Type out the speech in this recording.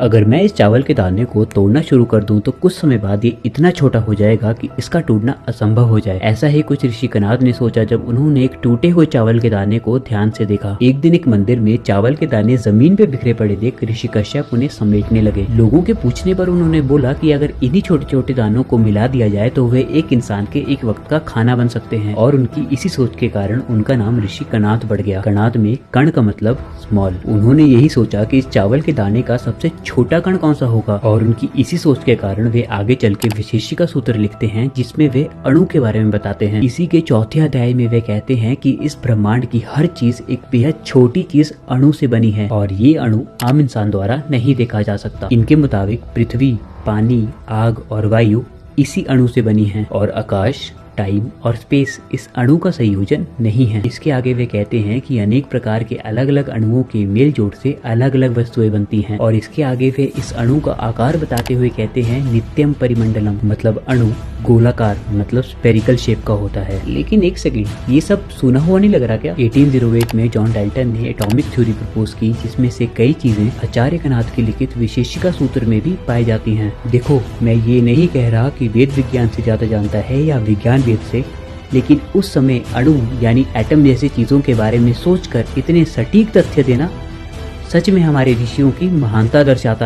अगर मैं इस चावल के दाने को तोड़ना शुरू कर दूं तो कुछ समय बाद ये इतना छोटा हो जाएगा कि इसका टूटना असंभव हो जाए। ऐसा ही कुछ ऋषि कनाद ने सोचा जब उन्होंने एक टूटे हुए चावल के दाने को ध्यान से देखा। एक दिन एक मंदिर में चावल के दाने जमीन पे बिखरे पड़े देख ऋषि कश्यप उन्हें समेटने लगे। लोगों के पूछने पर उन्होंने बोला कि अगर इन्हीं छोटे छोटे दानों को मिला दिया जाए तो वे एक इंसान के एक वक्त का खाना बन सकते हैं। और उनकी इसी सोच के कारण उनका नाम ऋषि कनाद पड़ गया। कनाद में कण का मतलब स्मॉल। उन्होंने यही सोचा कि इस चावल के दाने का सबसे छोटा कण कौन सा होगा और उनकी इसी सोच के कारण वे आगे चल के विशेषिका सूत्र लिखते हैं जिसमें वे अणु के बारे में बताते हैं। इसी के चौथे अध्याय में वे कहते हैं कि इस ब्रह्मांड की हर चीज एक बेहद छोटी चीज अणु से बनी है और ये अणु आम इंसान द्वारा नहीं देखा जा सकता। इनके मुताबिक पृथ्वी, पानी, आग और वायु इसी अणु से बनी है और आकाश, टाइम और स्पेस इस अणु का संयोजन नहीं है। इसके आगे वे कहते हैं कि अनेक प्रकार के अलग अलग अणुओं के मेल जोड़ से अलग अलग वस्तुएं बनती हैं। और इसके आगे वे इस अणु का आकार बताते हुए कहते हैं नित्यम परिमंडलम, मतलब अणु गोलाकार मतलब स्पेरिकल शेप का होता है। लेकिन एक सेकंड, ये सब सुना हुआ नहीं लग रहा क्या? 1808 में जॉन डाल्टन ने एटॉमिक थ्योरी प्रपोज की जिसमें से कई चीजें आचार्य कनाद के लिखित विशेषिका सूत्र में भी पाई जाती हैं। देखो, मैं ये नहीं कह रहा कि वेद विज्ञान से ज्यादा जानता है या विज्ञान वेद से, लेकिन उस समय अणु यानी एटम जैसी चीजों के बारे में सोचकर इतने सटीक तथ्य देना सच में हमारे ऋषियों की महानता दर्शाता है।